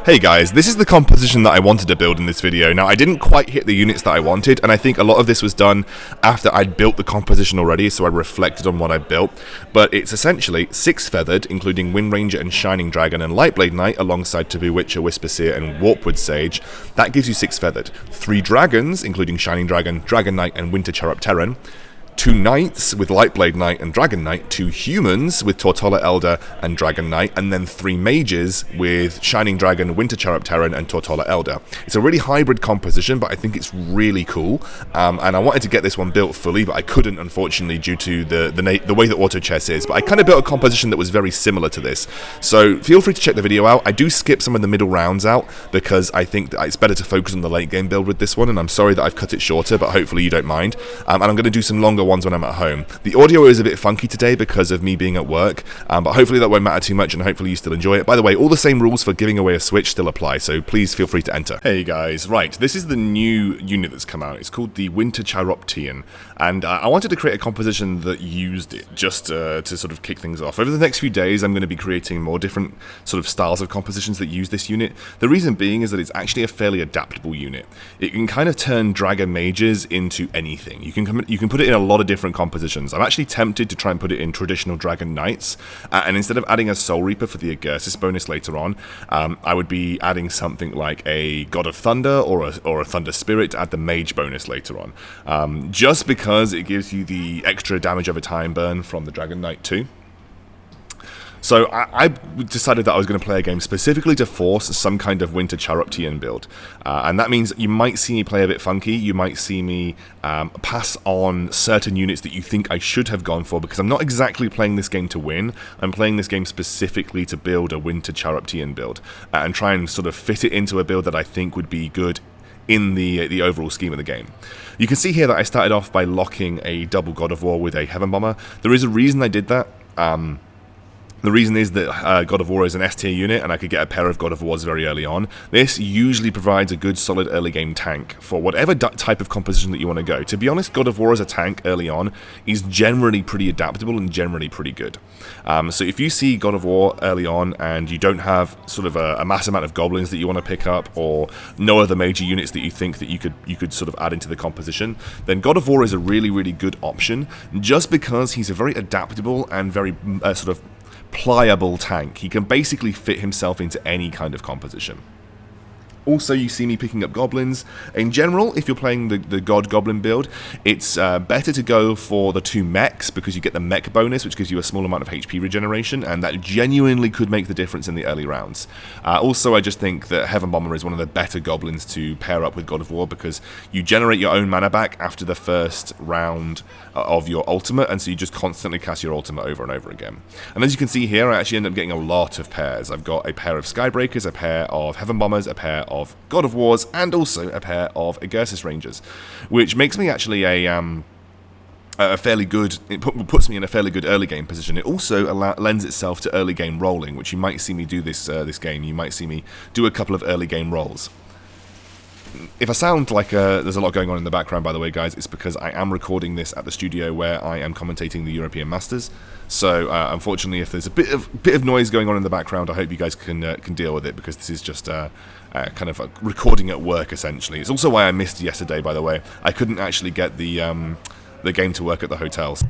Hey guys, this is the composition that I wanted to build in this video. Now, I didn't quite hit the units that I wanted, and I think a lot of this was done after I'd built the composition already, so I reflected on what I built. But it's essentially 6 feathered, including Wind Ranger and Shining Dragon and Lightblade Knight, alongside Taboo Witcher, Whisperseer and Warpwood Sage. That gives you 6 feathered. 3 dragons, including Shining Dragon, Dragon Knight and Winter Chiropteran. 2 knights with Lightblade Knight and Dragon Knight, 2 humans with Tortola Elder and Dragon Knight, and then 3 mages with Shining Dragon, Winter Chiropteran and Tortola Elder. It's a really hybrid composition, but I think it's really cool, and I wanted to get this one built fully, but I couldn't, unfortunately, due to the way that autochess is. But I kind of built a composition that was very similar to this, so feel free to check the video out. I do skip some of the middle rounds out, because I think that it's better to focus on the late game build with this one, and I'm sorry that I've cut it shorter, but hopefully you don't mind. And I'm going to do some longer ones when I'm at home. The audio is a bit funky today because of me being at work, but hopefully that won't matter too much, and hopefully you still enjoy it. By the way, all the same rules for giving away a Switch still apply, so please feel free to enter. Hey guys, right, this is the new unit that's come out. It's called the Winter Chiropteran, and I wanted to create a composition that used it just to sort of kick things off. Over the next few days, I'm going to be creating more different sort of styles of compositions that use this unit. The reason being is that it's actually a fairly adaptable unit. It can kind of turn Dragon Mages into anything. You can put it in a lot of different compositions. I'm actually tempted to try and put it in traditional Dragon Knights, and instead of adding a Soul Reaper for the Agursis bonus later on, I would be adding something like a God of Thunder or a Thunder Spirit to add the Mage bonus later on, just because it gives you the extra damage over time burn from the Dragon Knight too. So I decided that I was going to play a game specifically to force some kind of Winter Chiropteran build, and that means you might see me play a bit funky. You might see me pass on certain units that you think I should have gone for, because I'm not exactly playing this game to win. I'm playing this game specifically to build a Winter Chiropteran build, and try and sort of fit it into a build that I think would be good in the overall scheme of the game. You can see here that I started off by locking a double God of War with a Heaven Bomber. There is a reason I did that. The reason is that God of War is an S tier unit, and I could get a pair of God of Wars very early on. This usually provides a good solid early game tank for whatever type of composition that you want to go. To be honest, God of War as a tank early on is generally pretty adaptable and generally pretty good. So if you see God of War early on and you don't have sort of a mass amount of goblins that you want to pick up, or no other major units that you think that you could sort of add into the composition, then God of War is a really, really good option, just because he's a very adaptable and very sort of pliable tank. He can basically fit himself into any kind of composition. Also, you see me picking up goblins. In general, if you're playing the God Goblin build, it's better to go for the 2 mechs, because you get the mech bonus, which gives you a small amount of HP regeneration, and that genuinely could make the difference in the early rounds. Also, I just think that Heaven Bomber is one of the better goblins to pair up with God of War, because you generate your own mana back after the first round of your ultimate, and so you just constantly cast your ultimate over and over again. And as you can see here, I actually end up getting a lot of pairs. I've got a pair of Skybreakers, a pair of Heaven Bombers, a pair of God of Wars, and also a pair of Agursis Rangers, which makes me actually a fairly good, puts me in a fairly good early game position. It also lends itself to early game rolling, which you might see me do this game. You might see me do a couple of early game rolls. If I sound like there's a lot going on in the background, by the way, guys, it's because I am recording this at the studio where I am commentating the European Masters. So, unfortunately, if there's a bit of noise going on in the background, I hope you guys can deal with it, because this is just kind of recording at work, essentially. It's also why I missed yesterday, by the way. I couldn't actually get the game to work at the hotels.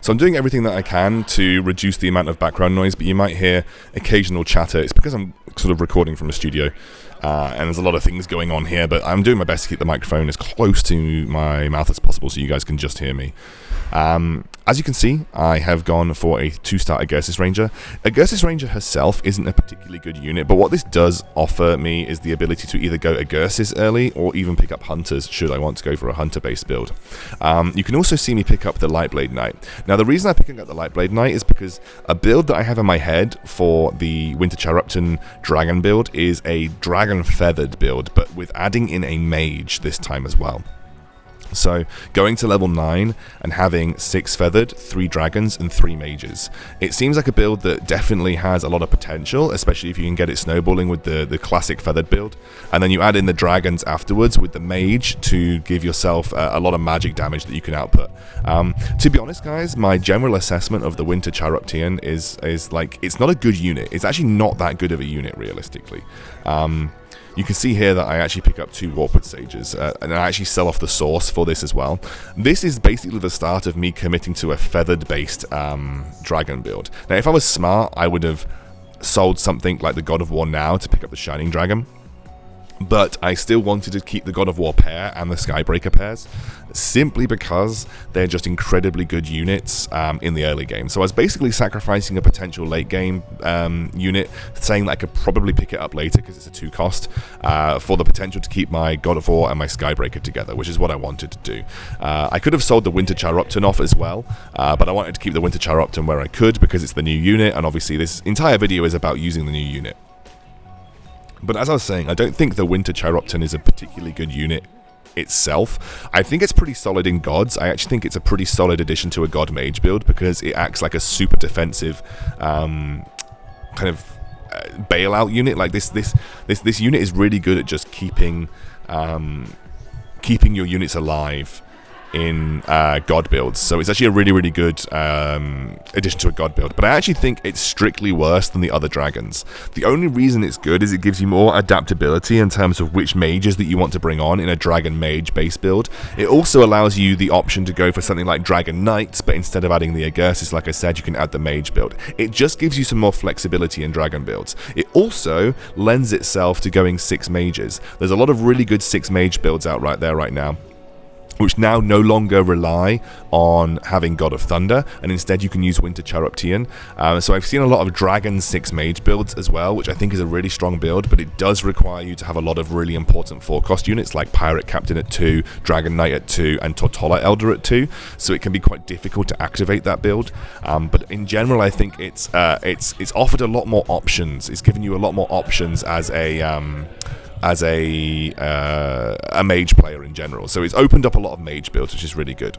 So I'm doing everything that I can to reduce the amount of background noise, but you might hear occasional chatter. It's because I'm sort of recording from a studio, and there's a lot of things going on here, but I'm doing my best to keep the microphone as close to my mouth as possible so you guys can just hear me. As you can see, I have gone for a 2-star Agursis Ranger. Agursis Ranger herself isn't a particularly good unit, but what this does offer me is the ability to either go Agursis early, or even pick up Hunters, should I want to go for a Hunter-based build. You can also see me pick up the Lightblade Knight. Now, the reason I'm picking up the Lightblade Knight is because a build that I have in my head for the Winter Chiropteran Dragon build is a Dragon Feathered build, but with adding in a Mage this time as well. So going to level 9 and having 6 feathered, 3 dragons, and 3 mages. It seems like a build that definitely has a lot of potential, especially if you can get it snowballing with the classic feathered build. And then you add in the dragons afterwards with the mage to give yourself a lot of magic damage that you can output. To be honest, guys, my general assessment of the Winter Chiropteran is like, it's not a good unit. It's actually not that good of a unit, realistically. You can see here that I actually pick up 2 Warpwood Sages, and I actually sell off the source for this as well. This is basically the start of me committing to a feathered-based dragon build. Now, if I was smart, I would have sold something like the God of War now to pick up the Shining Dragon. But I still wanted to keep the God of War pair and the Skybreaker pairs, simply because they're just incredibly good units in the early game. So I was basically sacrificing a potential late game unit, saying that I could probably pick it up later because it's a 2 cost, for the potential to keep my God of War and my Skybreaker together, which is what I wanted to do. I could have sold the Winter Chiropteran off as well, but I wanted to keep the Winter Chiropteran where I could because it's the new unit, and obviously this entire video is about using the new unit. But as I was saying, I don't think the Winter Chiropteran is a particularly good unit itself. I think it's pretty solid in gods. I actually think it's a pretty solid addition to a god mage build because it acts like a super defensive kind of bailout unit. Like this unit is really good at just keeping your units alive in god builds, so it's actually a really good addition to a god build. But I actually think it's strictly worse than the other dragons. The only reason it's good is it gives you more adaptability in terms of which mages that you want to bring on in a dragon mage base build. It also allows you the option to go for something like dragon knights, but instead of adding the Agursis, like I said, you can add the mage build. It just gives you some more flexibility in dragon builds. It also lends itself to going 6 mages. There's a lot of really good 6 mage builds out right now, which now no longer rely on having God of Thunder, and instead you can use Winter Chiropteran. So I've seen a lot of Dragon 6 Mage builds as well, which I think is a really strong build, but it does require you to have a lot of really important 4-cost units like Pirate Captain at 2, Dragon Knight at 2, and Tortola Elder at 2, so it can be quite difficult to activate that build. But in general, I think it's offered a lot more options. It's given you a lot more options as a mage player in general. So it's opened up a lot of mage builds, which is really good.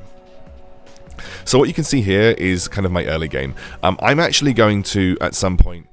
So what you can see here is kind of my early game. I'm actually going to, at some point,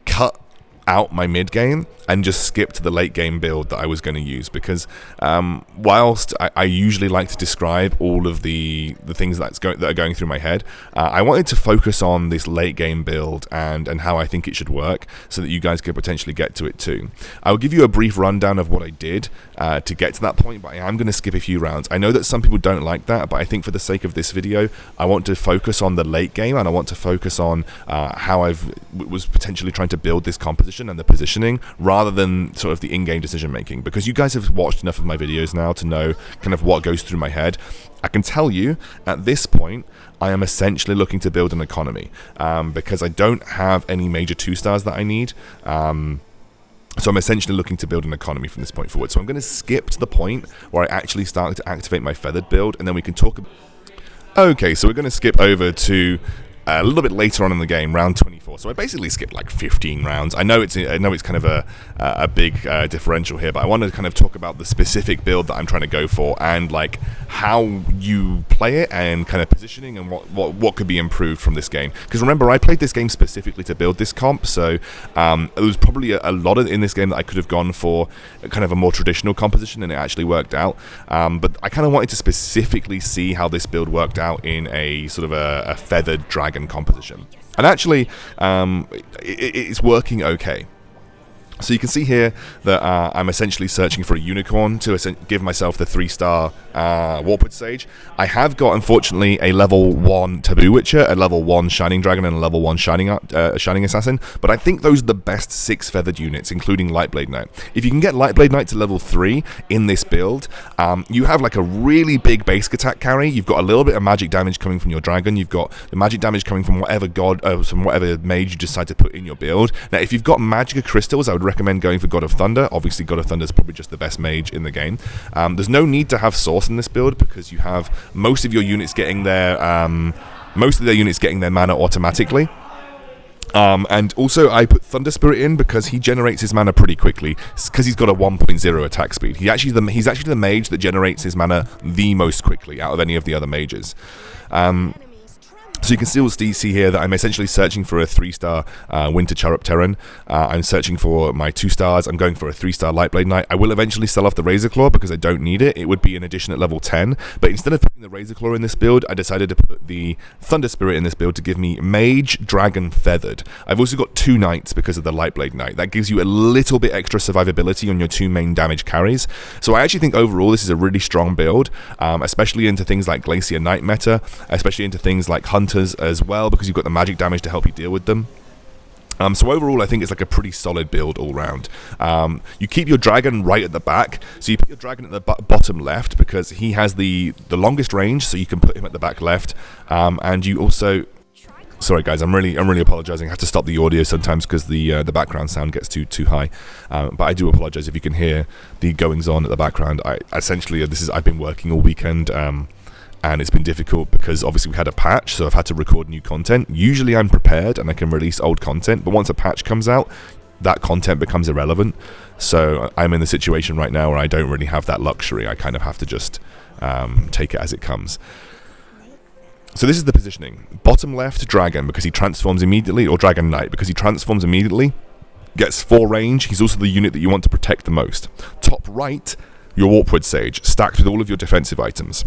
cut out my mid game and just skip to the late game build that I was going to use, because whilst I usually like to describe all of the things that are going through my head, I wanted to focus on this late game build and how I think it should work, so that you guys could potentially get to it too. I will give you a brief rundown of what I did to get to that point, but I am going to skip a few rounds. I know that some people don't like that, but I think for the sake of this video, I want to focus on the late game, and I want to focus on how I was potentially trying to build this composition and the positioning, rather than sort of the in-game decision making, because you guys have watched enough of my videos now to know kind of what goes through my head. I can tell you at this point I am essentially looking to build an economy, because I don't have any major 2-stars that I need. So I'm essentially looking to build an economy from this point forward. So I'm going to skip to the point where I actually start to activate my feathered build, and then we can talk about... Okay, so we're going to skip over to a little bit later on in the game, round 24. So I basically skipped like 15 rounds. I know it's kind of a big differential here, but I want to kind of talk about the specific build that I'm trying to go for, and like how you play it, and kind of positioning, and what could be improved from this game. Because remember, I played this game specifically to build this comp, so there was probably a lot in this game that I could have gone for kind of a more traditional composition, and it actually worked out. But I kind of wanted to specifically see how this build worked out in a sort of a feathered dragon composition, and actually it's working okay. So you can see here that I'm essentially searching for a unicorn to give myself the 3-star Warpwood Sage. I have got, unfortunately, a level 1 Taboo Witcher, a level 1 Shining Dragon, and a level 1 Shining Assassin, but I think those are the best 6 feathered units, including Lightblade Knight. If you can get Lightblade Knight to level 3 in this build, you have like a really big basic attack carry. You've got a little bit of magic damage coming from your dragon. You've got the magic damage coming from whatever whatever mage you decide to put in your build. Now, if you've got Magicka Crystals, I would recommend going for God of Thunder. Obviously, God of Thunder is probably just the best mage in the game. There's no need to have Source in this build, because you have most of your units getting their mana automatically. And also I put Thunder Spirit in because he generates his mana pretty quickly, because he's got a 1.0 attack speed. He's actually the mage that generates his mana the most quickly out of any of the other mages. So you can still see here that I'm essentially searching for a 3-star Winter Chiropteran. I'm searching for my 2 stars. I'm going for a 3-star Lightblade Knight. I will eventually sell off the Razor Claw because I don't need it. It would be an addition at level 10. But instead of putting the Razor Claw in this build, I decided to put the Thunder Spirit in this build to give me Mage, Dragon, Feathered. I've also got 2 Knights because of the Lightblade Knight. That gives you a little bit extra survivability on your 2 main damage carries. So I actually think overall this is a really strong build, especially into things like Glacier Knight meta, especially into things like Hunters as well, because you've got the magic damage to help you deal with them. So overall, I think it's like a pretty solid build all round. You keep your dragon right at the back, so you put your dragon at the bottom left because he has the longest range, so you can put him at the back left. And you also, sorry guys, I'm really apologizing. I have to stop the audio sometimes because the background sound gets too high. But I do apologize if you can hear the goings on at the background. I've been working all weekend. And it's been difficult because obviously we had a patch, so I've had to record new content. Usually I'm prepared and I can release old content, but once a patch comes out, that content becomes irrelevant. So I'm in the situation right now where I don't really have that luxury. I kind of have to just take it as it comes. So this is the positioning. Bottom left, Dragon, because he transforms immediately, or Dragon Knight, because he transforms immediately, gets 4 range. He's also the unit that you want to protect the most. Top right, your Warpwood Sage, stacked with all of your defensive items.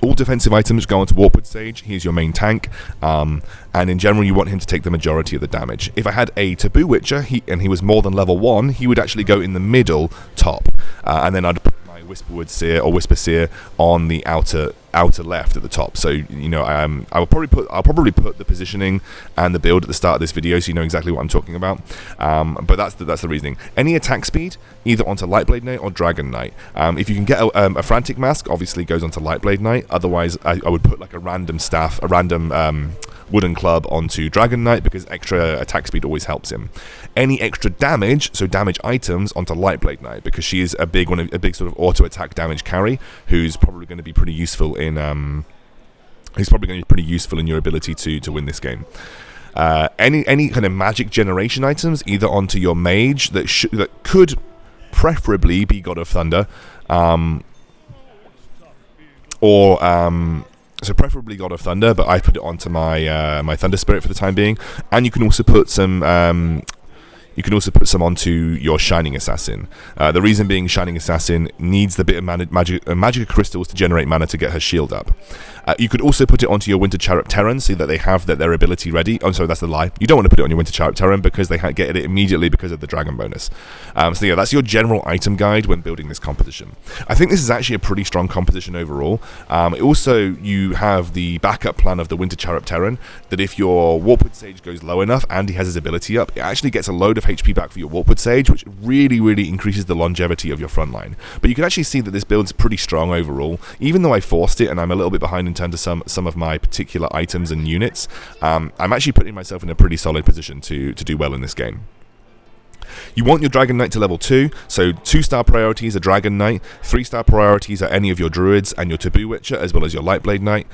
All defensive items go onto Warpwood Sage. He's your main tank, and in general you want him to take the majority of the damage. If I had a Taboo Witcher, and he was more than level 1, he would actually go in the middle top, and then I'd put my Whisperwood Seer or Whisper Seer on the outer left at the top. So I'll probably put the positioning and the build at the start of this video so you know exactly what I'm talking about. But that's the reasoning. Any attack speed either onto Lightblade Knight or Dragon Knight. If you can get a Frantic Mask, obviously goes onto Lightblade Knight. Otherwise I would put like a random staff, a random wooden club onto Dragon Knight because extra attack speed always helps him. Any extra damage, so damage items, onto Lightblade Knight because she is a big sort of auto attack damage carry who's probably going to be pretty useful in your ability to win this game. Any kind of magic generation items either onto your mage that could preferably be God of Thunder, so preferably God of Thunder, but I put it onto my my Thunder Spirit for the time being. And you can also put some onto your Shining Assassin. The reason being, Shining Assassin needs the bit of magic crystals to generate mana to get her shield up. You could also put it onto your Winter Chiropteran so that they have their ability ready. Oh, sorry, that's the lie. You don't want to put it on your Winter Chiropteran because they get it immediately because of the dragon bonus. So yeah, that's your general item guide when building this composition. I think this is actually a pretty strong composition overall. Also, you have the backup plan of the Winter Chiropteran that if your Warpwood Sage goes low enough and he has his ability up, it actually gets a load of HP back for your Warpwood Sage, which really increases the longevity of your front line. But you can actually see that this build's pretty strong overall, even though I forced it and I'm a little bit behind in terms of some of my particular items and units. I'm actually putting myself in a pretty solid position to do well in this game. You want your Dragon Knight to level 2, so 2-star priorities are Dragon Knight, 3-star priorities are any of your Druids and your Taboo Witcher, as well as your Lightblade Knight.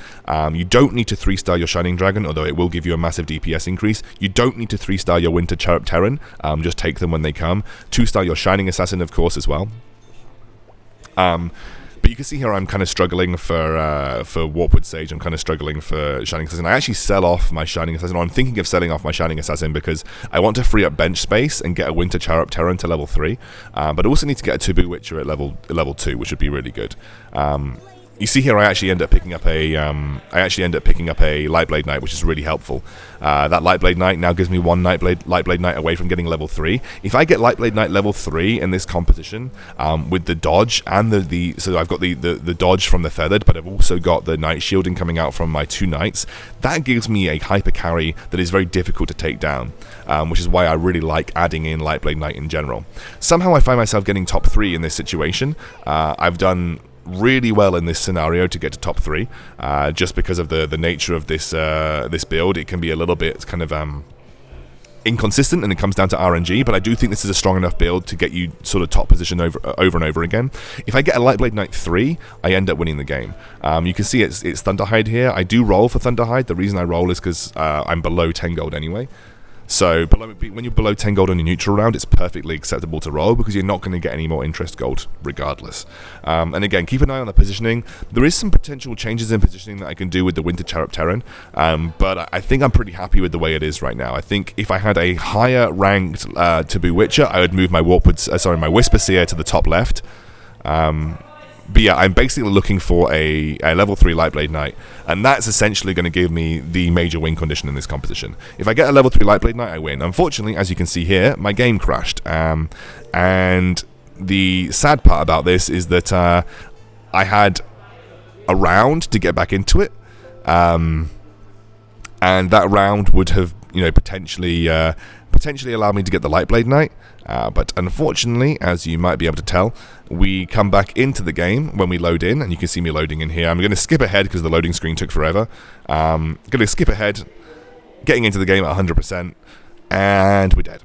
You don't need to 3-star your Shining Dragon, although it will give you a massive DPS increase. You don't need to 3-star your Winter Chiropteran, just take them when they come. 2-star your Shining Assassin, of course, as well. But you can see here I'm kind of struggling for Warpwood Sage. I'm kind of struggling for Shining Assassin. I actually sell off my Shining Assassin, or I'm thinking of selling off my Shining Assassin because I want to free up bench space and get a Winter Chiropteran to level 3. But I also need to get a Taboo Witcher at level 2, which would be really good. You see here, I actually end up picking up a Lightblade Knight, which is really helpful. That Lightblade Knight now gives me one Lightblade Knight away from getting level 3. If I get Lightblade Knight level 3 in this composition, with the dodge and so I've got the dodge from the Feathered, but I've also got the Night Shielding coming out from my 2 Knights. That gives me a hyper carry that is very difficult to take down, which is why I really like adding in Lightblade Knight in general. Somehow I find myself getting top 3 in this situation. I've done really well in this scenario to get to top 3, just because of the nature of this build. It can be a little bit kind of inconsistent, and it comes down to RNG, but I do think this is a strong enough build to get you sort of top position over and over again. If I get a Lightblade Knight 3, I end up winning the game. You can see it's Thunderhide here. I do roll for Thunderhide. The reason I roll is because I'm below 10 gold anyway. So when you're below 10 gold on your neutral round, it's perfectly acceptable to roll because you're not going to get any more interest gold regardless. And again, keep an eye on the positioning. There is some potential changes in positioning that I can do with the Winter Chiropteran, but I think I'm pretty happy with the way it is right now. I think if I had a higher ranked Taboo Witcher, I would move my my Whisper Seer to the top left. But yeah, I'm basically looking for a level 3 Lightblade Knight, and that's essentially going to give me the major win condition in this composition. If I get a level 3 Lightblade Knight, I win. Unfortunately, as you can see here, my game crashed. And the sad part about this is that I had a round to get back into it, and that round would have, potentially allowed me to get the Lightblade Knight. But unfortunately, as you might be able to tell, we come back into the game when we load in, and you can see me loading in here. I'm going to skip ahead because the loading screen took forever. I'm going to skip ahead, getting into the game at 100%, and we're dead.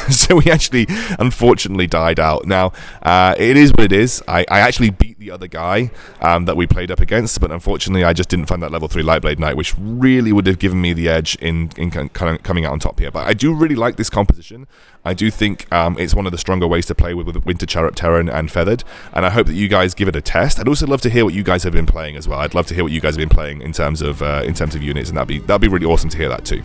So we actually, unfortunately, died out. Now, it is what it is. I actually beat the other guy that we played up against, but unfortunately, I just didn't find that level 3 Lightblade Knight, which really would have given me the edge in kind of coming out on top here. But I do really like this composition. I do think it's one of the stronger ways to play with Winter Chiropteran and Feathered, and I hope that you guys give it a test. I'd also love to hear what you guys have been playing as well. I'd love to hear what you guys have been playing in terms of units, and that'd be really awesome to hear that too.